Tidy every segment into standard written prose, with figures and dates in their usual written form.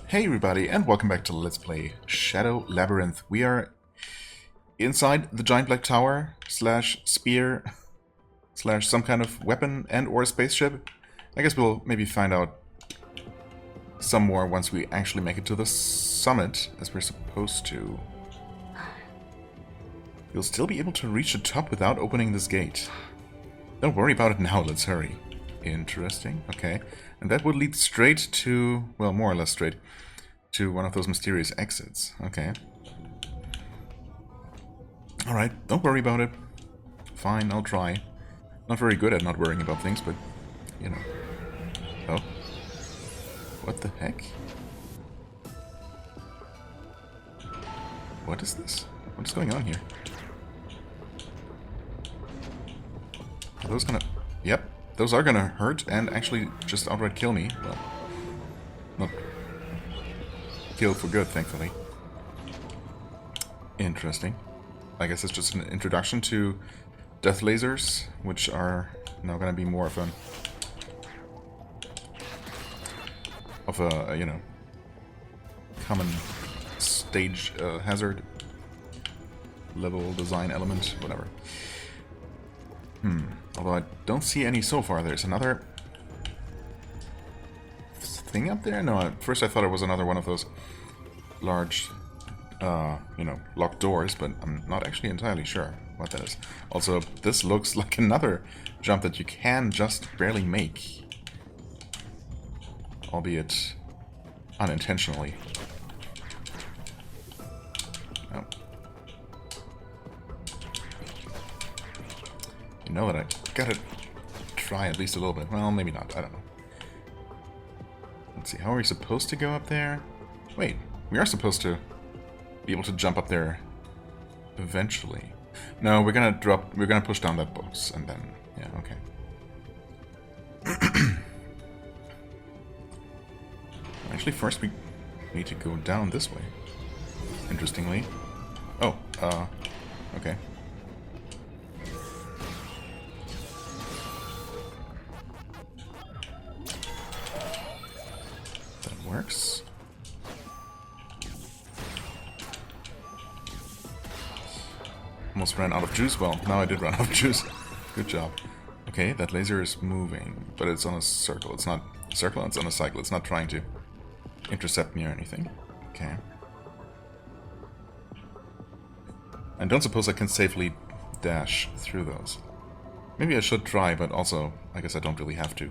Hey everybody, and welcome back to Let's Play Shadow Labyrinth. We are inside the giant black tower slash spear slash some kind of weapon and or spaceship. I guess we'll maybe find out some more once we actually make it to the summit, as we're supposed to. You'll still be able to reach the top without opening this gate. Don't worry about it now, let's hurry. Interesting, okay. And that would lead straight to, well, more or less straight, to one of those mysterious exits. Okay. Alright, don't worry about it. Fine, I'll try. Not very good at not worrying about things, but, you know. Oh. What the heck? What is this? What is going on here? Are those gonna... Yep. Those are gonna hurt and actually just outright kill me. Well, not kill for good, thankfully. Interesting. I guess it's just an introduction to death lasers, which are now gonna be more of a you know, common stage hazard, level design element, whatever. Although I don't see any so far. There's another thing up there? No, at first I thought it was another one of those large, you know, locked doors, but I'm not actually entirely sure what that is. Also, this looks like another jump that you can just barely make. Albeit unintentionally. Oh. You know that I gotta try at least a little bit. Well, maybe not. I don't know. Let's see. How are we supposed to go up there? Wait, we are supposed to be able to jump up there eventually. No, we're gonna drop. We're gonna push down that box and then. Yeah. Okay. Actually, first we need to go down this way. Interestingly. Oh. Okay. Works. Almost ran out of juice. Well, now I did run out of juice. Good job. Okay, that laser is moving, but it's on a circle. It's not a circle, it's on a cycle. It's not trying to intercept me or anything. Okay. I don't suppose I can safely dash through those. Maybe I should try, but also, I guess I don't really have to.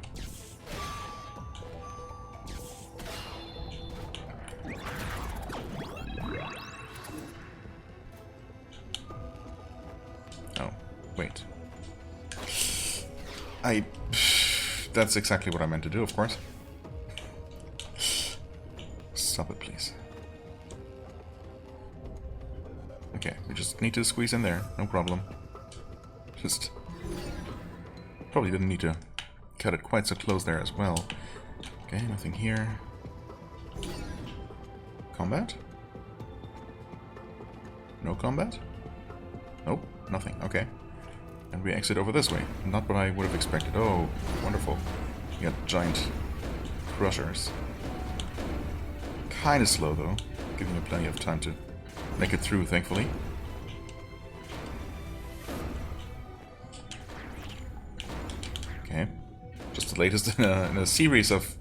Wait. That's exactly what I meant to do, of course. Stop it, please. Okay, we just need to squeeze in there, no problem. Just... probably didn't need to cut it quite so close there as well. Okay, nothing here. Combat? No combat? Nope, nothing, okay. And we exit over this way. Not what I would have expected. Oh, wonderful. You got giant crushers. Kinda slow, though. Giving you plenty of time to make it through, thankfully. Okay. Just the latest in a series of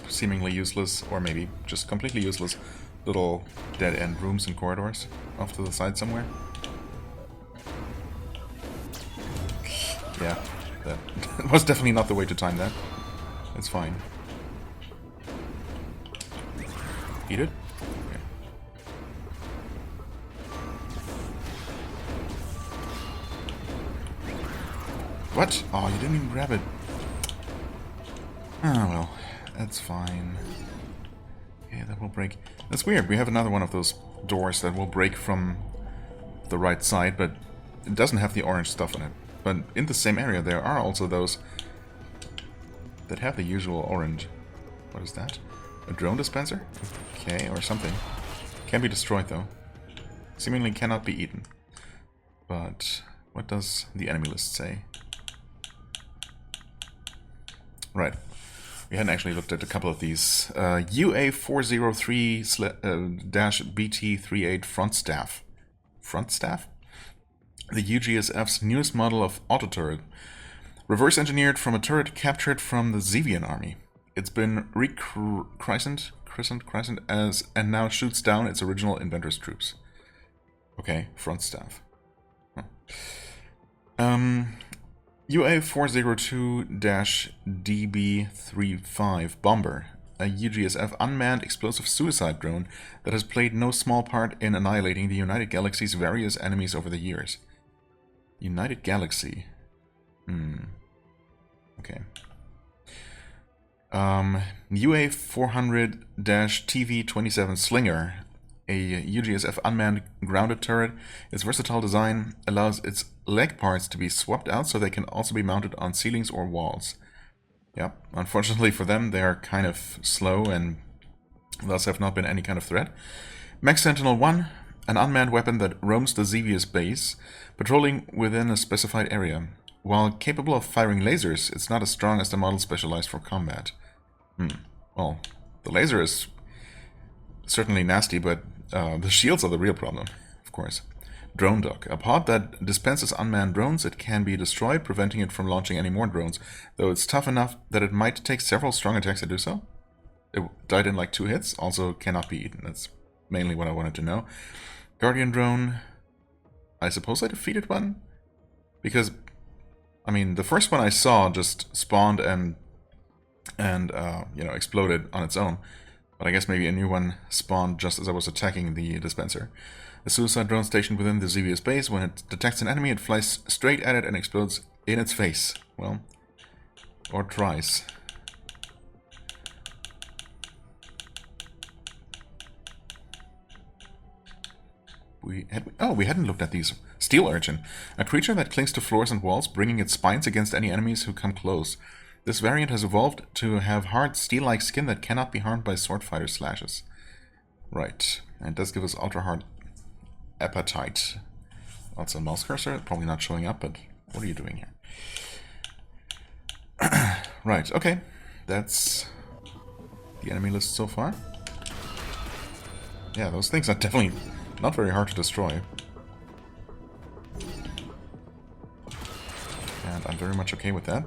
seemingly useless, or maybe just completely useless, little dead-end rooms and corridors off to the side somewhere. Yeah, that was definitely not the way to time that. It's fine. Eat it? Okay. What? Oh, you didn't even grab it. Ah, well, that's fine. Okay, that will break. That's weird. We have another one of those doors that will break from the right side, but it doesn't have the orange stuff on it. But in the same area there are also those that have the usual orange. What is that? A drone dispenser? Okay, or something. Can be destroyed though. Seemingly cannot be eaten. But what does the enemy list say? Right. We hadn't actually looked at a couple of these. UA403-BT38 front staff. Front staff? The UGSF's newest model of auto turret. Reverse engineered from a turret captured from the Zevian army. It's been rechristened as and now shoots down its original inventor's troops. Okay, front staff. Huh. UA402-DB35 Bomber, a UGSF unmanned explosive suicide drone that has played no small part in annihilating the United Galaxy's various enemies over the years. United Galaxy. Okay. UA400-TV27 Slinger, a UGSF unmanned grounded turret. Its versatile design allows its leg parts to be swapped out so they can also be mounted on ceilings or walls. Yep, unfortunately for them, they are kind of slow and thus have not been any kind of threat. Mech Sentinel-1, an unmanned weapon that roams the Xevious base, patrolling within a specified area. While capable of firing lasers, it's not as strong as the model specialized for combat. Well, the laser is certainly nasty, but the shields are the real problem, of course. Drone Dock. A pod that dispenses unmanned drones. It can be destroyed, preventing it from launching any more drones, though it's tough enough that it might take several strong attacks to do so. It died in like 2 hits, also cannot be eaten. That's mainly what I wanted to know. Guardian Drone. I suppose I defeated one? Because, I mean, the first one I saw just spawned and you know, exploded on its own. But I guess maybe a new one spawned just as I was attacking the dispenser. A suicide drone stationed within the Xevious base. When it detects an enemy, it flies straight at it and explodes in its face. Well, or tries. We hadn't looked at these. Steel Urchin. A creature that clings to floors and walls, bringing its spines against any enemies who come close. This variant has evolved to have hard, steel-like skin that cannot be harmed by sword fighter slashes. Right. And it does give us ultra-hard appetite. Also a mouse cursor, probably not showing up, but what are you doing here? Right, okay. That's the enemy list so far. Yeah, those things are definitely not very hard to destroy. And I'm very much okay with that.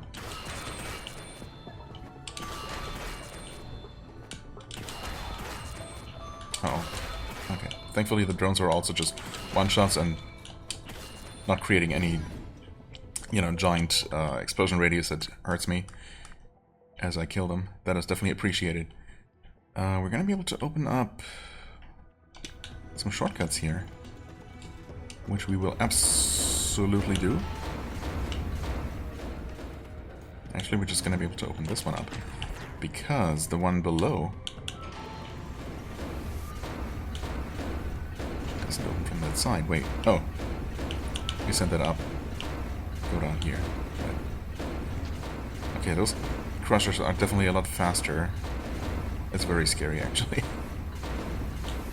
Uh-oh. Okay. Thankfully the drones are also just one-shots and not creating any, you know, giant explosion radius that hurts me as I kill them. That is definitely appreciated. We're gonna be able to open up some shortcuts here, which we will absolutely do. Actually, we're just gonna be able to open this one up, because the one below doesn't open from that side. Wait, oh. We sent that up. Go down here. Right. Okay, those crushers are definitely a lot faster. It's very scary, actually.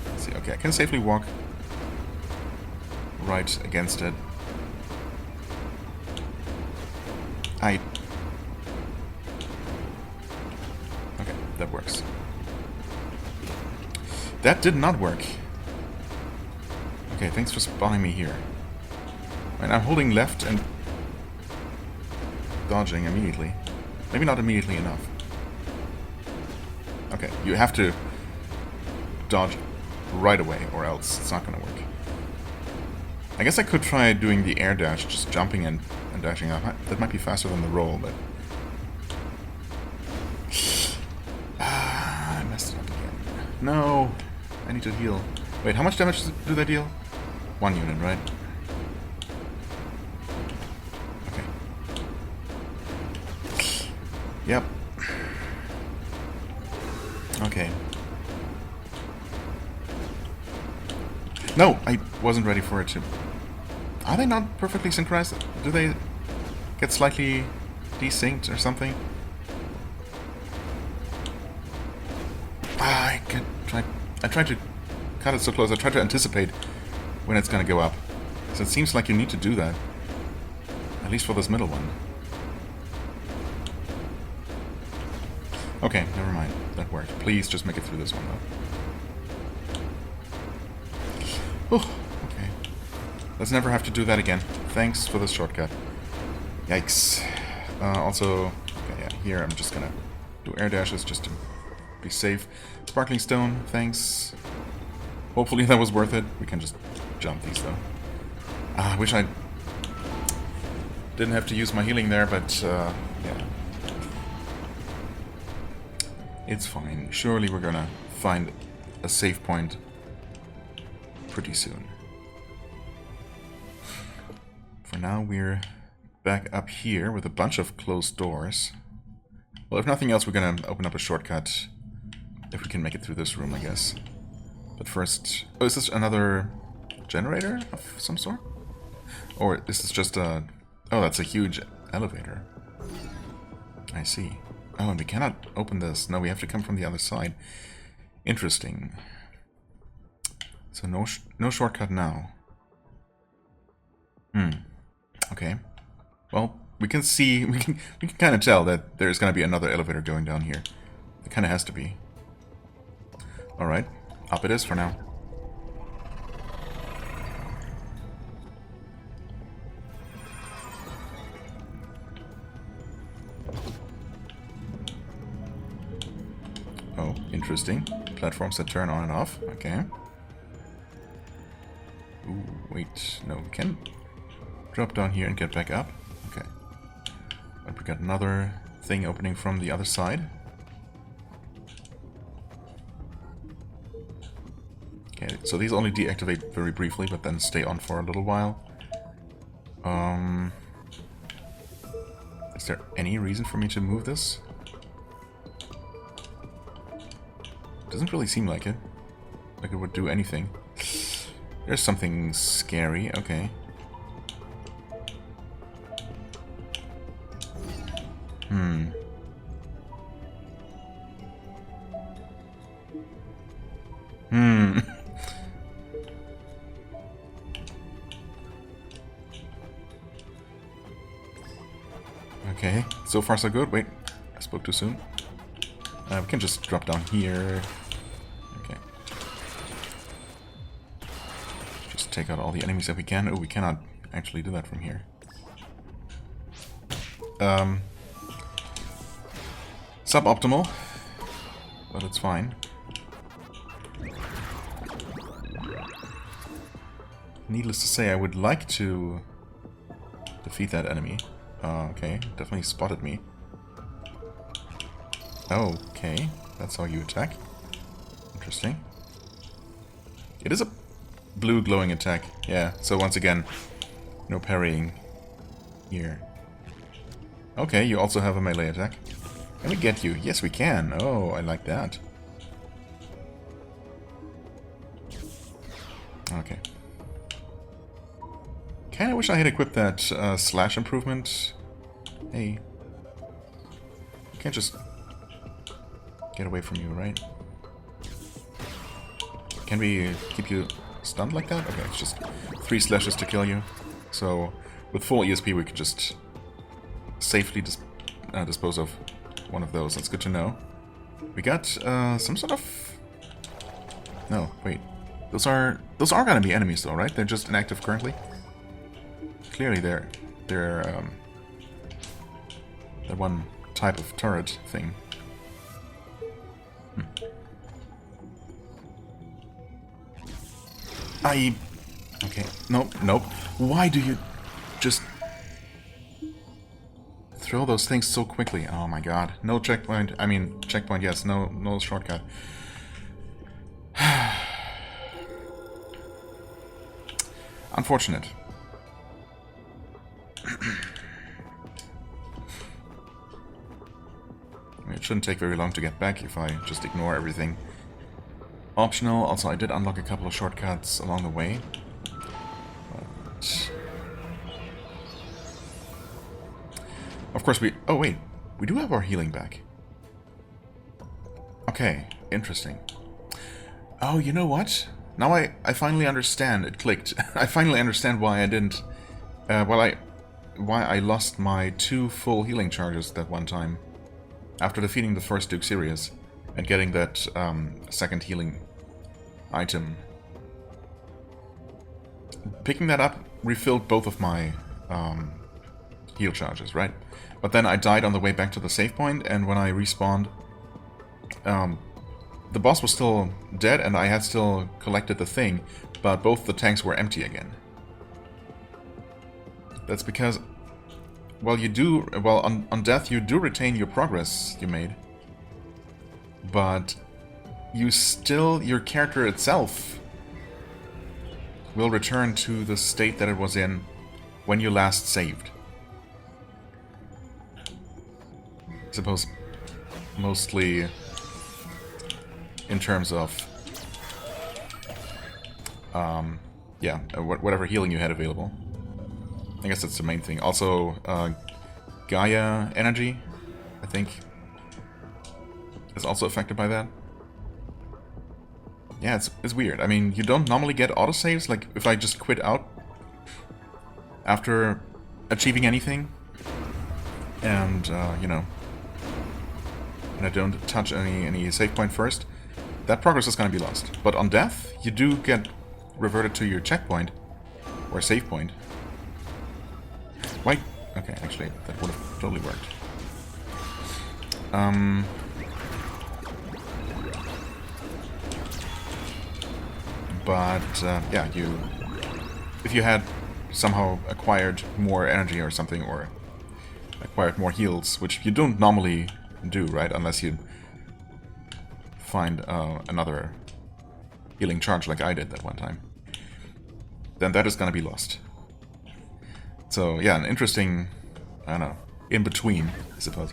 Let's see, okay, I can safely walk right against it. Okay, that works. That did not work. Okay, thanks for spawning me here. And I'm holding left and dodging immediately. Maybe not immediately enough. Okay, you have to dodge right away or else it's not going to work. I guess I could try doing the air dash, just jumping and dashing up. That might be faster than the roll, but... I messed it up again. No! I need to heal. Wait, how much damage do they deal? 1 unit, right? Okay. Yep. Okay. No! I wasn't ready for it to... Are they not perfectly synchronized? Do they get slightly desynced or something? I tried to cut it so close. I tried to anticipate when it's going to go up. So it seems like you need to do that. At least for this middle one. Okay, never mind. That worked. Please just make it through this one, though. Oh, okay. Let's never have to do that again. Thanks for this shortcut. Yikes. Also, okay, yeah, here I'm just gonna do air dashes just to be safe. Sparkling stone, thanks. Hopefully that was worth it. We can just jump these, though. I wish I didn't have to use my healing there, but, yeah. It's fine. Surely we're gonna find a save point pretty soon. For now, we're back up here with a bunch of closed doors. Well, if nothing else, we're gonna open up a shortcut if we can make it through this room, I guess. But first... Oh, is this another generator of some sort? Or is this just a... Oh, that's a huge elevator. I see. Oh, and we cannot open this. No, we have to come from the other side. Interesting. So no shortcut now. Okay. Well, we can see, we can kind of tell that there's going to be another elevator going down here. It kind of has to be. All right, up it is for now. Oh, interesting. Platforms that turn on and off. Okay. Ooh, wait. No, we can drop down here and get back up. Okay. But we got another thing opening from the other side. Okay, so these only deactivate very briefly, but then stay on for a little while. Is there any reason for me to move this? Doesn't really seem like it. Like it would do anything. There's something scary. Okay. Okay, so far so good. Wait, I spoke too soon. We can just drop down here. Okay. Just take out all the enemies that we can. Oh, we cannot actually do that from here. Suboptimal, but it's fine. Needless to say, I would like to defeat that enemy. Okay, definitely spotted me. Okay, that's how you attack. Interesting. It is a blue glowing attack. Yeah, so once again, no parrying here. Okay, you also have a melee attack. Can we get you? Yes, we can. Oh, I like that. Okay. Kinda wish I had equipped that slash improvement. Hey. You can't just get away from you, right? Can we keep you stunned like that? Okay, it's just 3 slashes to kill you. So, with full ESP we could just safely dispose of one of those. That's good to know. We got some sort of... No, wait. Those are gonna be enemies though, right? They're just inactive currently? Clearly they're that one type of turret thing. Okay, nope. Why do you just throw those things so quickly? Oh my god. No checkpoint. I mean, checkpoint, yes. No shortcut. Unfortunate. It shouldn't take very long to get back if I just ignore everything. Optional. Also, I did unlock a couple of shortcuts along the way. But... Of course we... Oh, wait. We do have our healing back. Okay. Interesting. Oh, you know what? Now I finally understand. It clicked. I finally understand why I didn't... why I lost my 2 full healing charges that one time. after defeating the first Duke Sirius and getting that second healing item. Picking that up refilled both of my heal charges, right? But then I died on the way back to the save point, and when I respawned, the boss was still dead and I had still collected the thing, but both the tanks were empty again. That's because, well, on death you do retain your progress you made, but your character itself will return to the state that it was in when you last saved. I suppose mostly in terms of whatever healing you had available. I guess that's the main thing. Also, Gaia energy, I think, is also affected by that. Yeah, it's weird. I mean, you don't normally get autosaves, like if I just quit out after achieving anything, and, you know, and I don't touch any save point first, that progress is going to be lost. But on death, you do get reverted to your checkpoint, or save point. Why? Okay, actually, that would have totally worked. But, yeah, if you had somehow acquired more energy or something, or acquired more heals, which you don't normally do, right, unless you find another healing charge like I did that one time, then that is going to be lost. So, yeah, an interesting, I don't know, in-between, I suppose.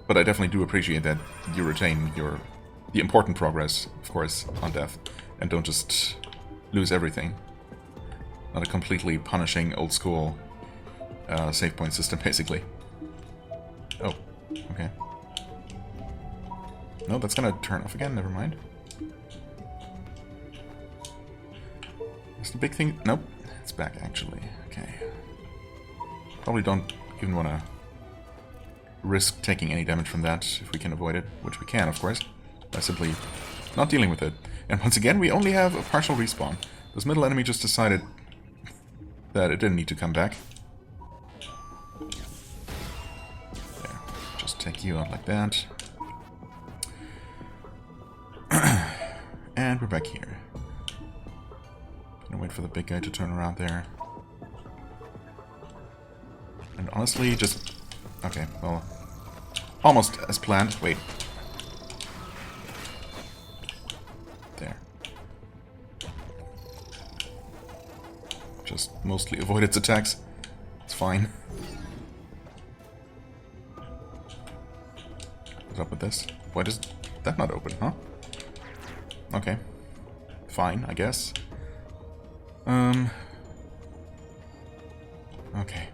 But I definitely do appreciate that you retain the important progress, of course, on death, and don't just lose everything. Not a completely punishing old-school save point system, basically. Oh, okay. No, that's gonna turn off again, never mind. Is the big thing? Nope, it's back actually. Okay. Probably don't even want to risk taking any damage from that if we can avoid it, which we can, of course, by simply not dealing with it. And once again, we only have a partial respawn. This middle enemy just decided that it didn't need to come back. There, just take you out like that. And we're back here. Gonna wait for the big guy to turn around there. And honestly, just... Okay, well... Almost as planned. Wait. There. Just mostly avoid its attacks. It's fine. What's up with this? Why does that not open, huh? Okay. Fine, I guess. Okay.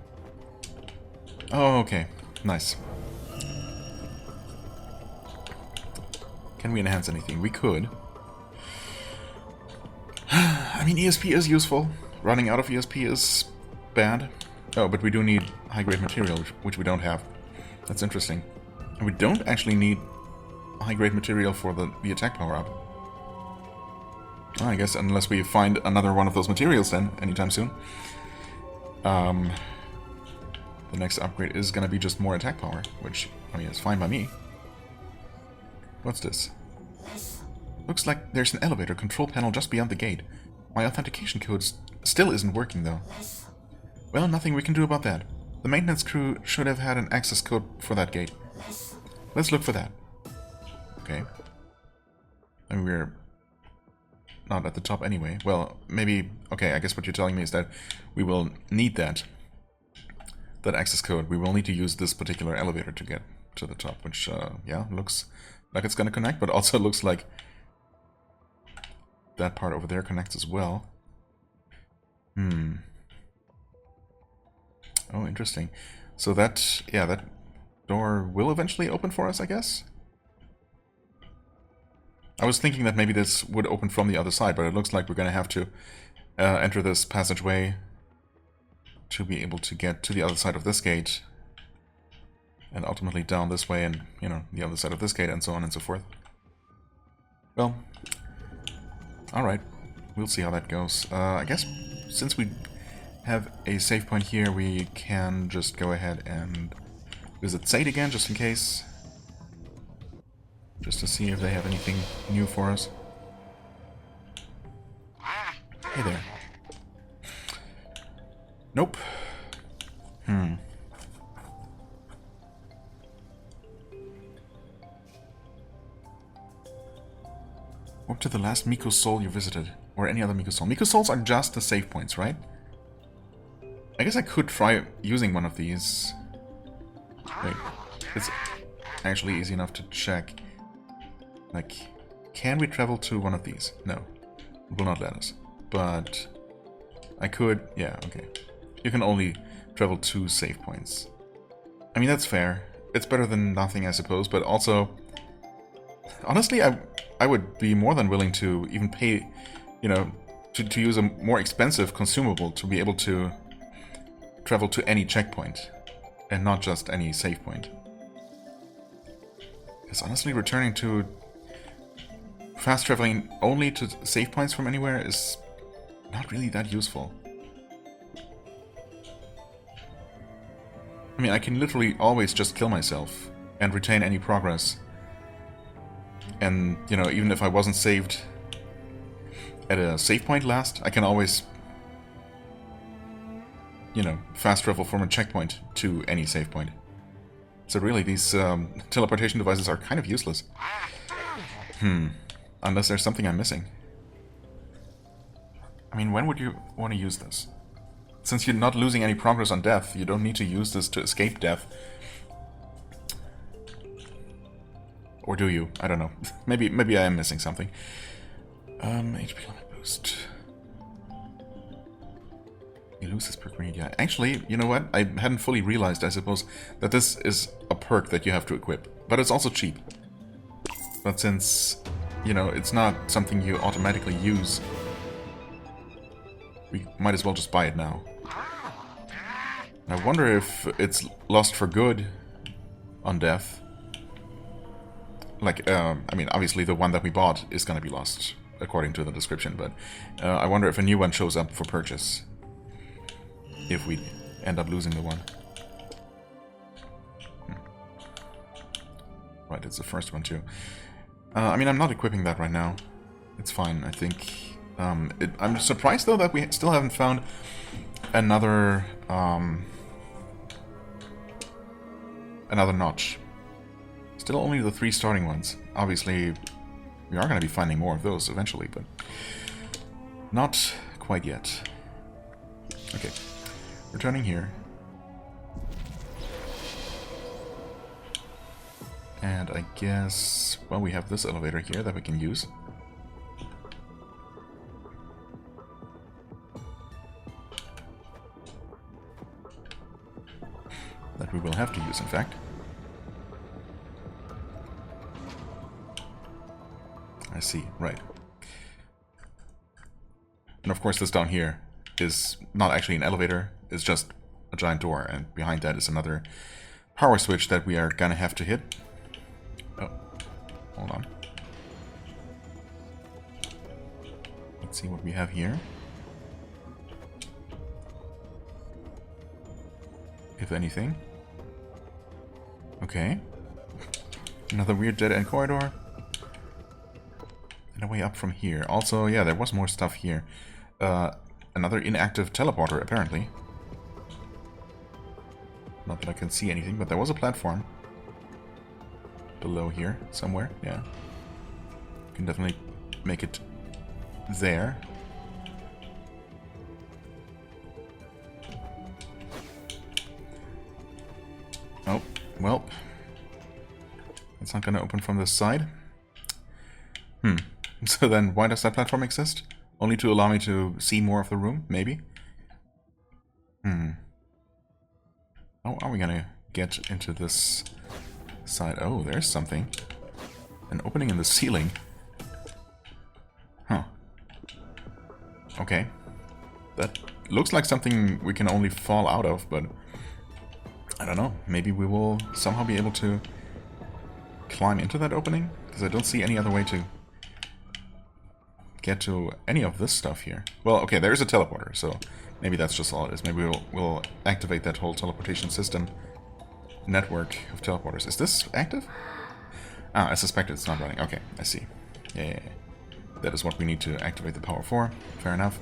Oh, okay. Nice. Can we enhance anything? We could. I mean, ESP is useful. Running out of ESP is bad. Oh, but we do need high-grade material, which we don't have. That's interesting. And we don't actually need high-grade material for the attack power-up. Oh, I guess unless we find another one of those materials then, anytime soon. The next upgrade is gonna be just more attack power, which, I mean, is fine by me. What's this? Looks like there's an elevator control panel just beyond the gate. My authentication code still isn't working, though. Well, nothing we can do about that. The maintenance crew should have had an access code for that gate. Let's look for that. Okay. I mean, we're not at the top anyway. Well, maybe... Okay, I guess what you're telling me is that we will need that access code. We will need to use this particular elevator to get to the top, which, yeah, looks like it's going to connect, but also looks like that part over there connects as well. Oh, interesting. So that, yeah, that door will eventually open for us, I guess? I was thinking that maybe this would open from the other side, but it looks like we're going to have to enter this passageway to be able to get to the other side of this gate And ultimately down this way and, you know, the other side of this gate and so on and so forth. Well, alright. We'll see how that goes. I guess since we have a save point here, we can just go ahead and visit Sate again, just in case. Just to see if they have anything new for us. Hey there. Nope. Up to the last Miko Soul you visited, or any other Miko Soul. Miko Souls are just the save points, right? I guess I could try using one of these. Wait, it's actually easy enough to check. Like, can we travel to one of these? No, it will not let us. But I could, yeah, okay. You can only travel 2 save points. I mean, that's fair. It's better than nothing, I suppose, but also, honestly, I would be more than willing to even pay, you know, to use a more expensive consumable to be able to travel to any checkpoint, and not just any save point. Because honestly, returning to fast traveling only to save points from anywhere is not really that useful. I mean, I can literally always just kill myself and retain any progress. And, you know, even if I wasn't saved at a save point last, I can always, you know, fast travel from a checkpoint to any save point. So really, these teleportation devices are kind of useless. Unless there's something I'm missing. I mean, when would you want to use this? Since you're not losing any progress on death, you don't need to use this to escape death. Or do you? I don't know. maybe I am missing something. HP limit boost. You lose this perk when you die. Actually, you know what? I hadn't fully realized, I suppose, that this is a perk that you have to equip. But it's also cheap. But since, you know, it's not something you automatically use, we might as well just buy it now. I wonder if it's lost for good on death. Like, I mean, obviously the one that we bought is going to be lost, according to the description, but I wonder if a new one shows up for purchase. If we end up losing the one. Right, it's the first one too. I mean, I'm not equipping that right now. It's fine, I think. I'm surprised, though, that we still haven't found another another notch. Still only the 3 starting ones. Obviously, we are going to be finding more of those eventually, but not quite yet. Okay, returning here. And I guess, well, we have this elevator here that we can use. That we will have to use, in fact. I see, right. And of course this down here is not actually an elevator, it's just a giant door, and behind that is another power switch that we are gonna have to hit. Oh, hold on. Let's see what we have here. If anything. Okay. Another weird dead-end corridor. And a way up from here. Also, yeah, there was more stuff here. Another inactive teleporter, apparently. Not that I can see anything, but there was a platform. Below here, somewhere, yeah. Can definitely make it there. Oh, well. It's not going to open from this side. So then, why does that platform exist? Only to allow me to see more of the room, maybe? How are we gonna get into this side? Oh, there's something. An opening in the ceiling. Huh. Okay. That looks like something we can only fall out of, but I don't know. Maybe we will somehow be able to climb into that opening? Because I don't see any other way to get to any of this stuff here. Well, okay, there's a teleporter, so maybe that's just all it is. Maybe we'll activate that whole teleportation system network of teleporters. Is this active? Ah, I suspect it's not running. Okay, I see. Yeah. That is what we need to activate the power for. Fair enough.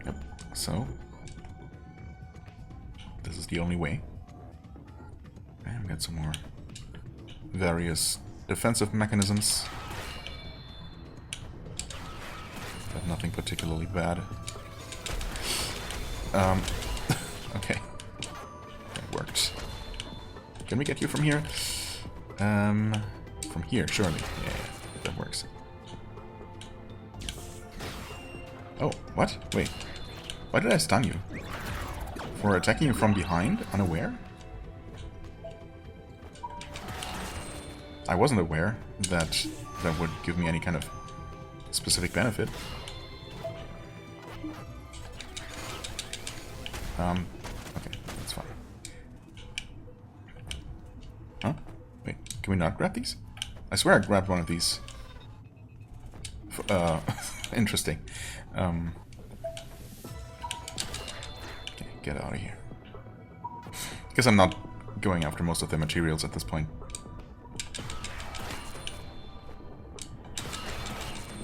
Yep, so this is the only way. And we got some more various defensive mechanisms. But nothing particularly bad. Okay. That worked. Can we get you from here? From here, surely. Yeah, that works. Oh, what? Wait. Why did I stun you? For attacking you from behind, unaware? I wasn't aware that that would give me any kind of specific benefit. Okay, that's fine. Huh? Wait, can we not grab these? I swear I grabbed one of these. Interesting. Okay, get out of here. Because I'm not going after most of the materials at this point.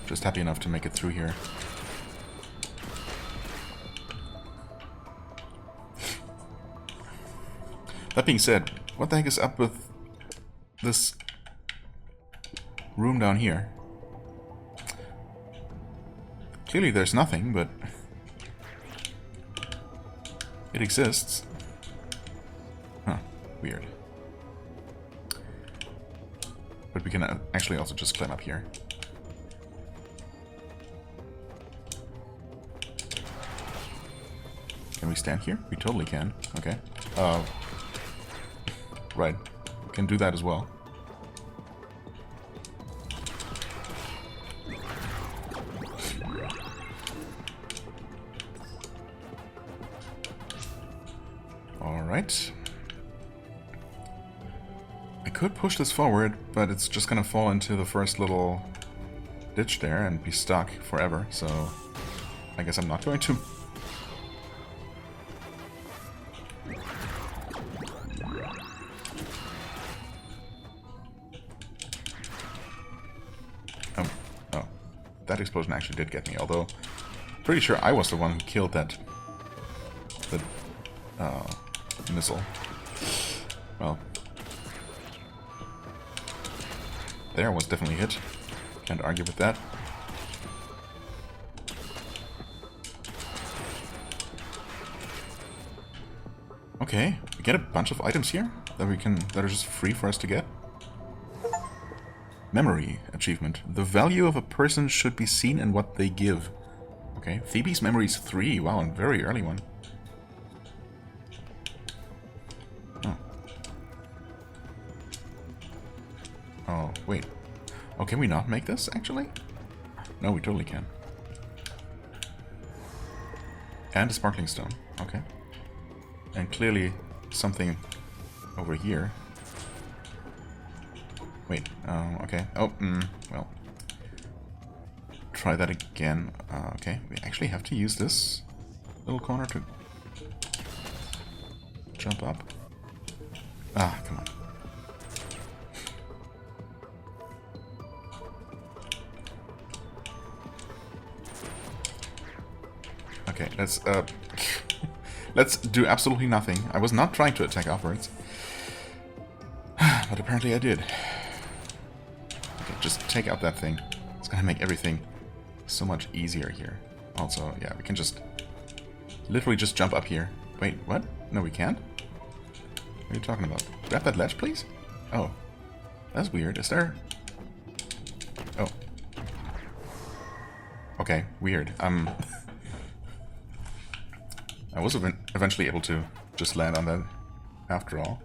Just happy enough to make it through here. That being said, what the heck is up with this room down here? Clearly there's nothing, but it exists. Huh, weird. But we can actually also just climb up here. Can we stand here? We totally can. Okay. Right. We can do that as well. Alright. I could push this forward, but it's just gonna fall into the first little ditch there and be stuck forever, so I guess I'm not going to. That explosion actually did get me, although pretty sure I was the one who killed that missile. Well, there was definitely hit. Can't argue with that. Okay, we get a bunch of items here that are just free for us to get. Memory achievement. The value of a person should be seen in what they give. Okay, Phoebe's memory is 3. Wow, a very early one. Oh. Oh, wait. Oh, can we not make this, actually? No, we totally can. And a sparkling stone. Okay. And clearly something over here. Wait, okay. Oh, well. Try that again. Okay, we actually have to use this little corner to jump up. Ah, come on. Okay, let's do absolutely nothing. I was not trying to attack upwards. But apparently I did. Okay, just take out that thing. It's gonna make everything so much easier here. Also, yeah, we can just literally just jump up here. Wait, what? No, we can't? What are you talking about? Grab that ledge, please? Oh. That's weird. Is there... Oh. Okay, weird. I was eventually able to just land on that after all.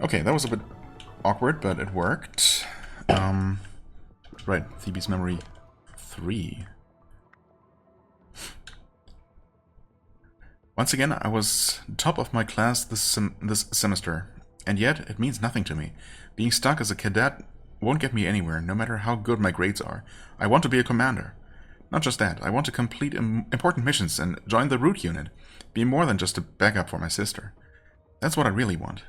Okay, that was a bit awkward, but it worked. Right, Thebes Memory 3. Once again, I was top of my class this semester, and yet it means nothing to me. Being stuck as a cadet won't get me anywhere, no matter how good my grades are. I want to be a commander. Not just that, I want to complete important missions and join the root unit. Be more than just a backup for my sister. That's what I really want.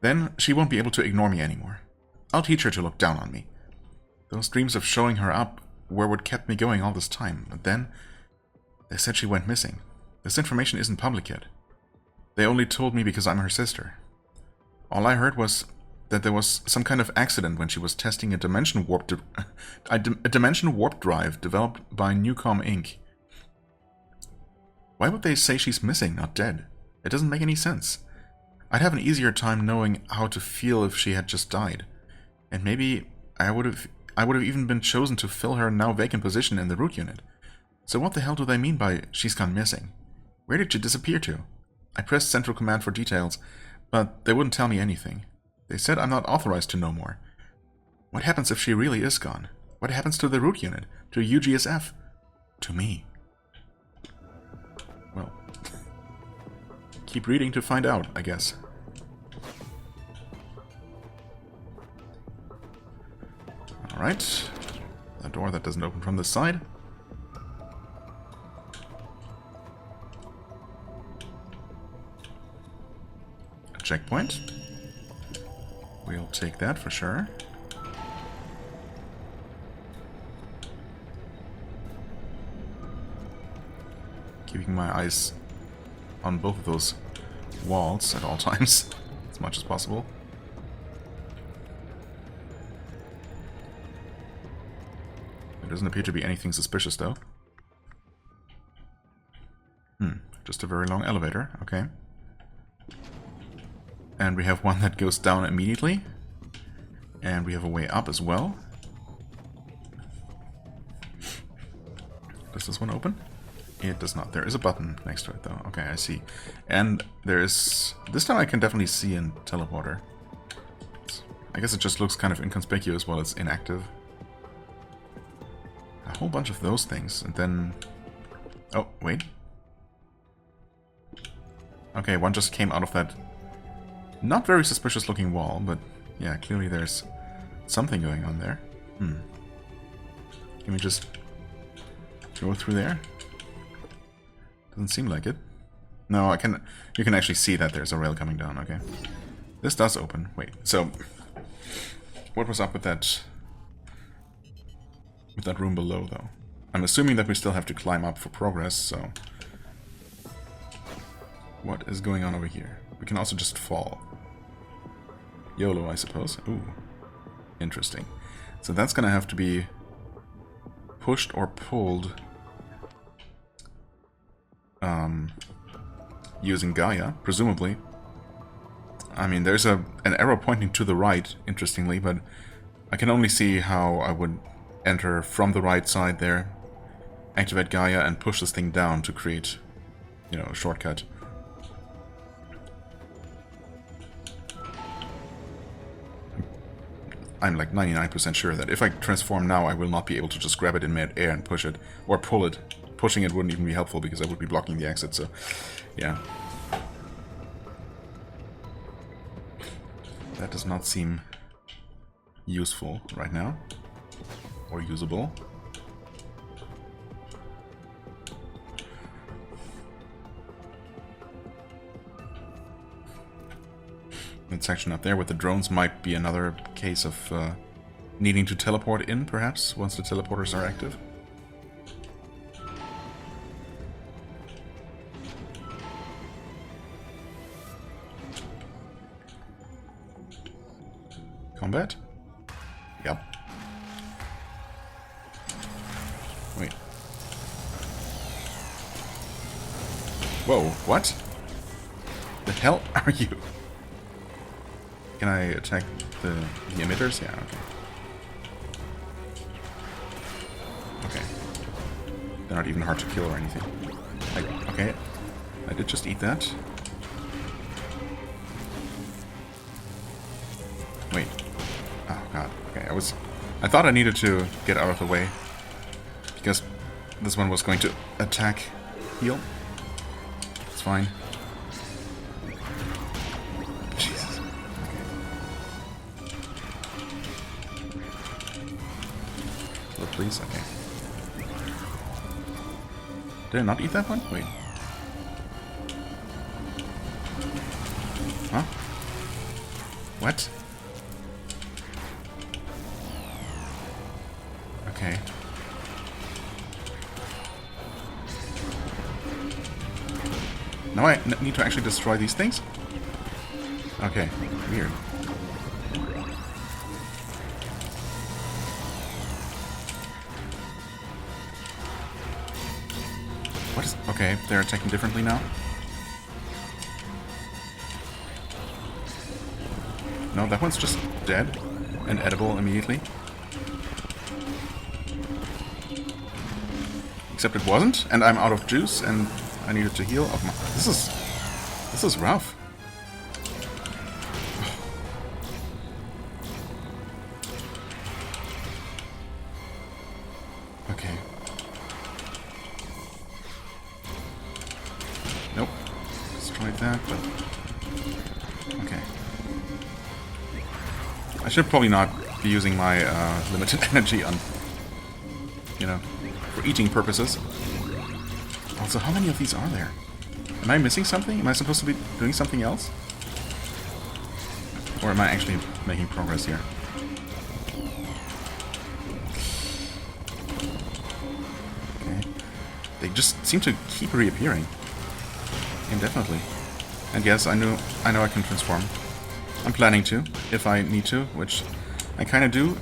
Then she won't be able to ignore me anymore. I'll teach her to look down on me. Those dreams of showing her up were what kept me going all this time, but then they said she went missing. This information isn't public yet. They only told me because I'm her sister. All I heard was that there was some kind of accident when she was testing a dimension warp drive developed by Newcom Inc. Why would they say she's missing, not dead? It doesn't make any sense. I'd have an easier time knowing how to feel if she had just died. And maybe I would have even been chosen to fill her now vacant position in the root unit. So what the hell do they mean by she's gone missing? Where did she disappear to? I pressed Central Command for details, but they wouldn't tell me anything. They said I'm not authorized to know more. What happens if she really is gone? What happens to the root unit? To UGSF? To me? Well, keep reading to find out, I guess. Alright. A door that doesn't open from this side. A checkpoint. We'll take that for sure. Keeping my eyes on both of those walls at all times, as much as possible. There doesn't appear to be anything suspicious, though. Just a very long elevator, okay. And we have one that goes down immediately. And we have a way up as well. Does this one open? It does not. There is a button next to it, though. Okay, I see. And there is... This time I can definitely see a teleporter. I guess it just looks kind of inconspicuous while it's inactive. A whole bunch of those things, and then... Oh, wait. Okay, one just came out of that not very suspicious looking wall, but yeah, clearly there's something going on there. Can we just go through there? Doesn't seem like it. No, I can. You can actually see that there's a rail coming down. Okay, this does open. Wait, so what was up with that room below, though? I'm assuming that we still have to climb up for progress. So what is going on over here? We can also just fall. YOLO, I suppose. Ooh, interesting. So that's gonna have to be pushed or pulled. Using Gaia, presumably. I mean, there's an arrow pointing to the right, interestingly, but I can only see how I would enter from the right side there, activate Gaia, and push this thing down to create, you know, a shortcut. I'm like 99% sure that if I transform now, I will not be able to just grab it in mid-air and push it, or pull it. Pushing it wouldn't even be helpful because I would be blocking the exit, so yeah. That does not seem useful right now, or usable. That section up there with the drones might be another case of needing to teleport in, perhaps, once the teleporters are active. Combat? Yep. Wait. Whoa, what? The hell are you? Can I attack the emitters? Yeah, okay. Okay. They're not even hard to kill or anything. Okay. I did just eat that. I thought I needed to get out of the way. Because this one was going to attack heal. It's fine. Jesus. Look, please. Okay. Did I not eat that one? Wait. Huh? What? Okay. Now I need to actually destroy these things? Okay, weird. What is... Okay, they're attacking differently now. No, that one's just dead and edible immediately. Except it wasn't, and I'm out of juice, and I needed to heal. This is rough. Okay. Nope. Destroyed that, but okay. I should probably not be using my limited energy on, you know, for eating purposes. Also, how many of these are there? Am I missing something? Am I supposed to be doing something else? Or am I actually making progress here? Okay. They just seem to keep reappearing. Indefinitely. And yes, I know I can transform. I'm planning to, if I need to, which I kind of do.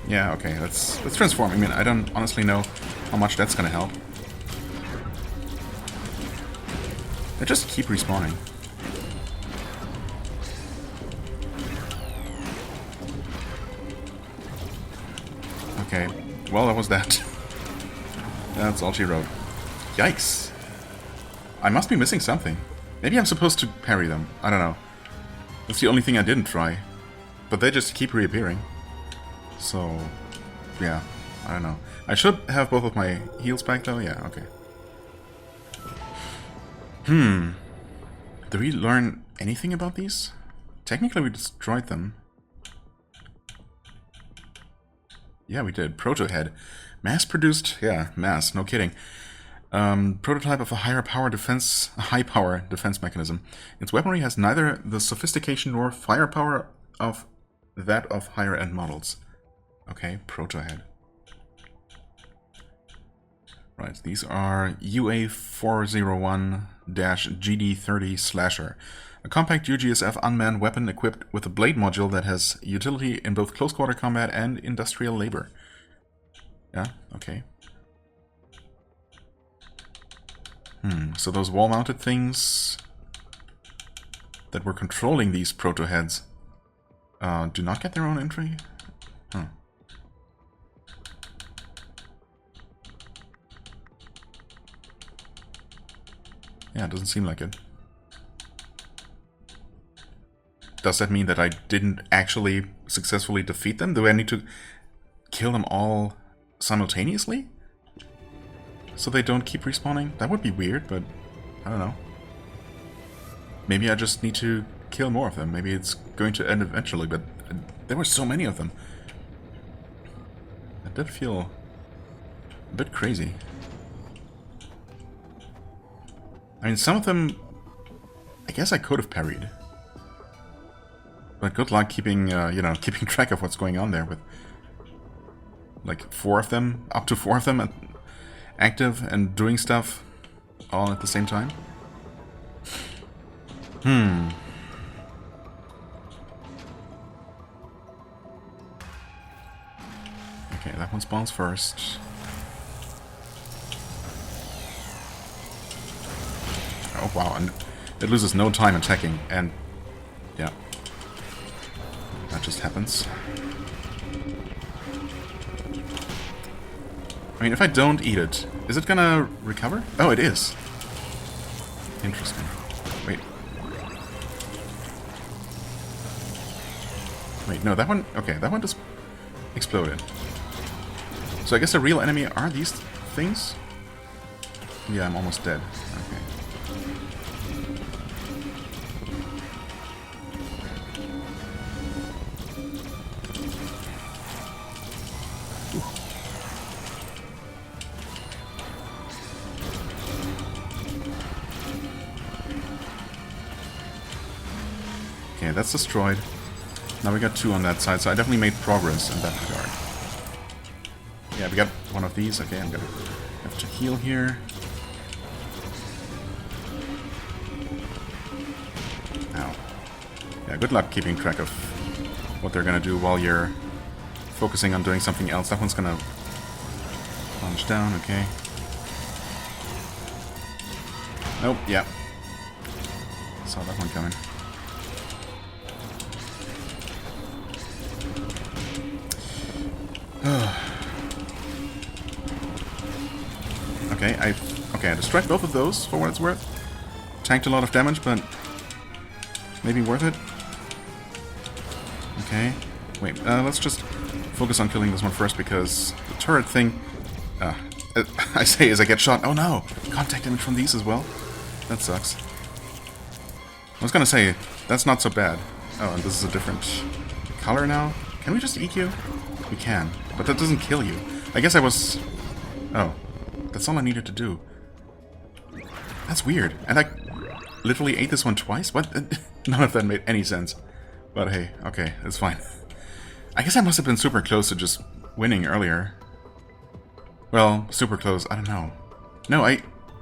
Yeah, okay, let's transform. I mean, I don't honestly know how much that's gonna help. They just keep respawning. Okay, well, that was that. That's all she wrote. Yikes. I must be missing something. Maybe I'm supposed to parry them. I don't know. That's the only thing I didn't try. But they just keep reappearing. So, yeah, I don't know. I should have both of my heals back though, yeah, okay. Did we learn anything about these? Technically we destroyed them. Yeah, we did. Proto-head. Mass-produced, yeah, mass, no kidding. Prototype of a high power defense mechanism. Its weaponry has neither the sophistication nor firepower of that of higher-end models. Okay, Proto-head. Right, these are UA401-GD30 Slasher. A compact UGSF unmanned weapon equipped with a blade module that has utility in both close-quarter combat and industrial labor. Yeah, okay. So those wall-mounted things that were controlling these Proto-heads do not get their own entry? Huh. Yeah, it doesn't seem like it. Does that mean that I didn't actually successfully defeat them? Do I need to kill them all simultaneously? So they don't keep respawning? That would be weird, but I don't know. Maybe I just need to kill more of them. Maybe it's going to end eventually, but there were so many of them. That did feel a bit crazy. I mean, some of them, I guess I could have parried. But good luck keeping, you know, keeping track of what's going on there with, like, 4 of them, up to 4 of them active and doing stuff all at the same time. Okay, that one spawns first. Oh wow, and it loses no time attacking, and yeah, that just happens. I mean, if I don't eat it, is it gonna recover? Oh, it is. Interesting. Wait. Wait, no, that one... Okay, that one just exploded. So I guess the real enemy are these things? Yeah, I'm almost dead. Okay. Okay, that's destroyed. Now we got 2 on that side, so I definitely made progress in that regard. Yeah, we got one of these. Okay, I'm gonna have to heal here. Ow. Yeah, good luck keeping track of what they're gonna do while you're focusing on doing something else. That one's gonna plunge down, okay. Nope, yeah. Saw that one coming. Okay, I destroyed both of those for what it's worth. Tanked a lot of damage, but maybe worth it. Okay, wait, let's just focus on killing this one first, because the turret thing... I say as I get shot, oh no! Contact damage from these as well? That sucks. I was gonna say, that's not so bad. Oh, and this is a different color now? Can we just EQ? We can, but that doesn't kill you. I guess I was... Oh, that's all I needed to do. That's weird. And I literally ate this one twice? What? None of that made any sense. But hey, okay, it's fine. I guess I must have been super close to just winning earlier. Well, super close, I don't know. No,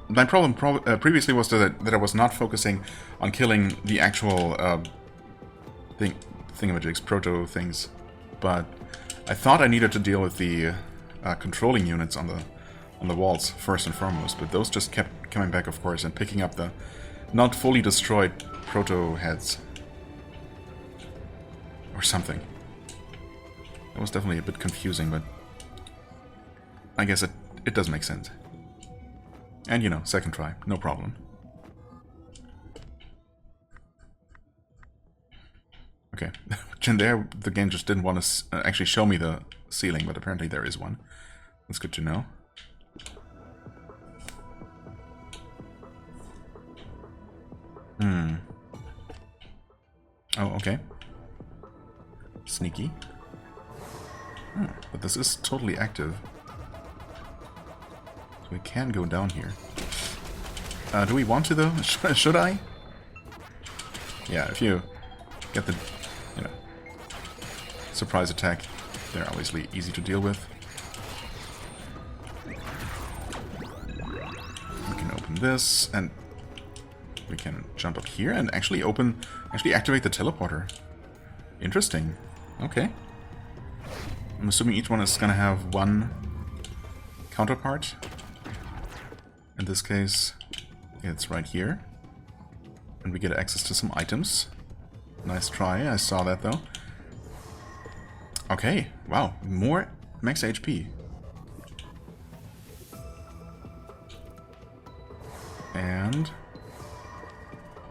my problem previously was that I was not focusing on killing the actual thingamajigs, proto things. But I thought I needed to deal with the controlling units on the walls first and foremost, but those just kept coming back, of course, and picking up the not fully destroyed proto heads. Or something. That was definitely a bit confusing, but I guess it does make sense. And, you know, second try, no problem. Okay, and there the game just didn't want to actually show me the ceiling, but apparently there is one. That's good to know. Oh, okay. Sneaky. But this is totally active. So we can go down here. Do we want to, though? Should I? Yeah, if you get the, you know, surprise attack, they're obviously easy to deal with. We can open this, and we can jump up here and actually activate the teleporter. Interesting. Okay. I'm assuming each one is gonna have one counterpart. In this case, it's right here. And we get access to some items. Nice try, I saw that though. Okay, wow, more max HP. And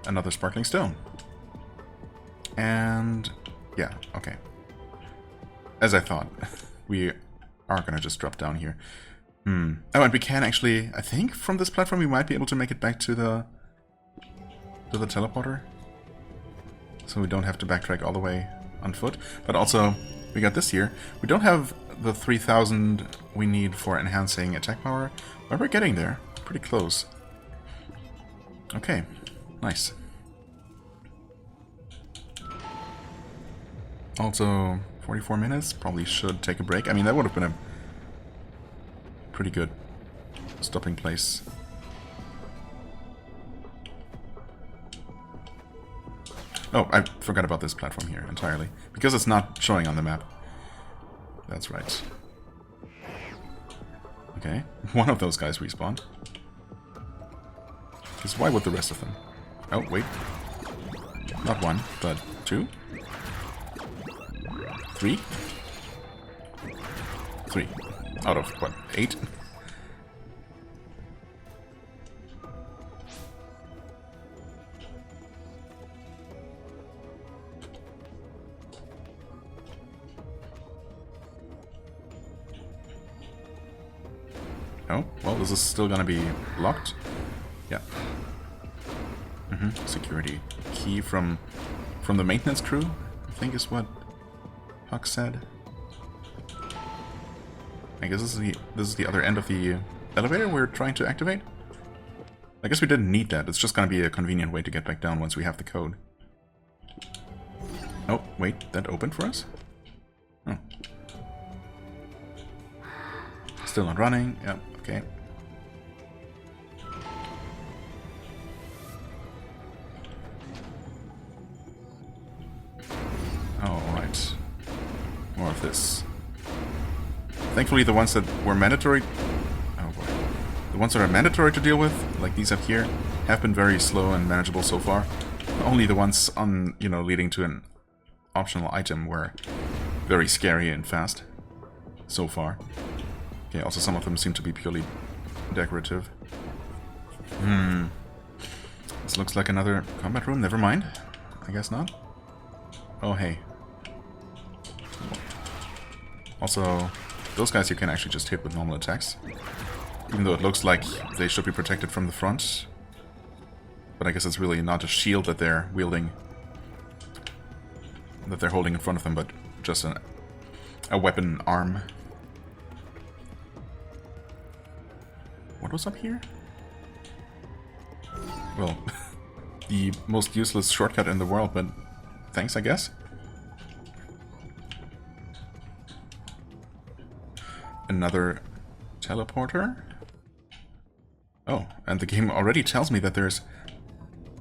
another sparkling stone. And yeah, okay. As I thought, we are gonna just drop down here. Oh, and we can actually, I think from this platform we might be able to make it back to the teleporter. So we don't have to backtrack all the way on foot. But also, we got this here. We don't have the 3000 we need for enhancing attack power, but we're getting there. Pretty close. Okay, nice. Also, 44 minutes, probably should take a break. I mean, that would have been a pretty good stopping place. Oh, I forgot about this platform here entirely, because it's not showing on the map. That's right. Okay, one of those guys respawned. Because why would the rest of them? Oh, wait. Not one, but two? Three? Three. Out of, what, 8? Oh, well, this is still gonna be locked. Yeah. Security key from the maintenance crew, I think is what Puck said. I guess this is the other end of the elevator we're trying to activate. I guess we didn't need that. It's just gonna be a convenient way to get back down once we have the code. Oh, wait, that opened for us? Oh. Still not running. Yep, okay. Alright. More of this. Thankfully the ones that were mandatory... Oh boy. The ones that are mandatory to deal with, like these up here, have been very slow and manageable so far. Only the ones on, you know, leading to an optional item were very scary and fast so far. Okay, also some of them seem to be purely decorative. This looks like another combat room. Never mind. I guess not. Oh, hey. Also, those guys you can actually just hit with normal attacks. Even though it looks like they should be protected from the front. But I guess it's really not a shield that they're wielding, that they're holding in front of them, but just a weapon arm. What was up here? Well, the most useless shortcut in the world, but thanks, I guess. Another teleporter. Oh, and the game already tells me that there's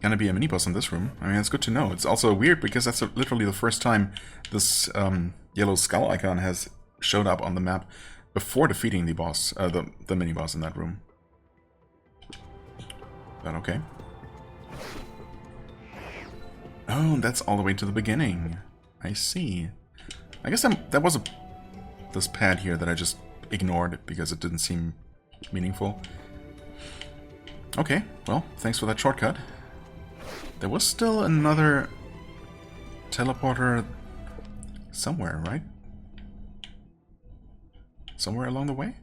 gonna be a mini-boss in this room. I mean, it's good to know. It's also weird because that's literally the first time this yellow skull icon has showed up on the map before defeating the boss, the mini-boss in that room. Is that okay? Oh, that's all the way to the beginning. I see. I guess that was this pad here that I just ignored because it didn't seem meaningful. Okay, well, thanks for that shortcut. There was still another teleporter somewhere, right? Somewhere along the way?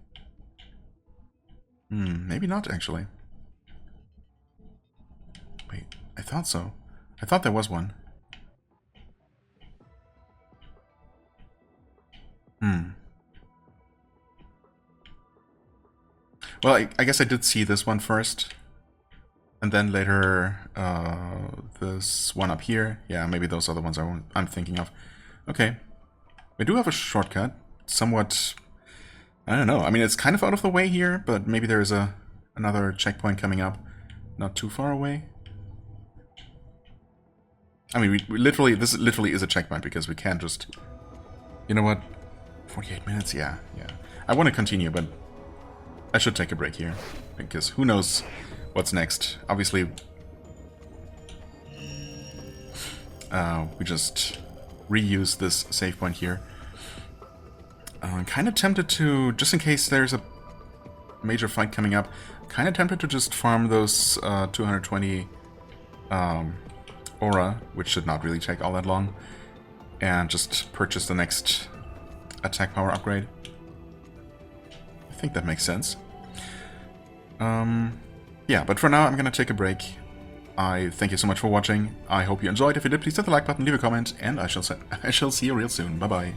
Maybe not, actually. Wait, I thought so. I thought there was one. Well, I guess I did see this one first. And then later, this one up here. Yeah, maybe those are the ones I'm thinking of. Okay. We do have a shortcut. Somewhat... I don't know. I mean, it's kind of out of the way here, but maybe there is another checkpoint coming up not too far away. I mean, this literally is a checkpoint because we can't just... You know what? 48 minutes? Yeah. I want to continue, but I should take a break here. Because who knows what's next. Obviously, we just reuse this save point here. I'm kind of tempted to, just in case there's a major fight coming up, kind of tempted to just farm those 220 aura, which should not really take all that long, and just purchase the next attack power upgrade. I think that makes sense. Yeah, but for now I'm gonna take a break. I thank you so much for watching. I hope you enjoyed. If you did, please hit the like button, leave a comment, and I shall see you real soon. Bye bye.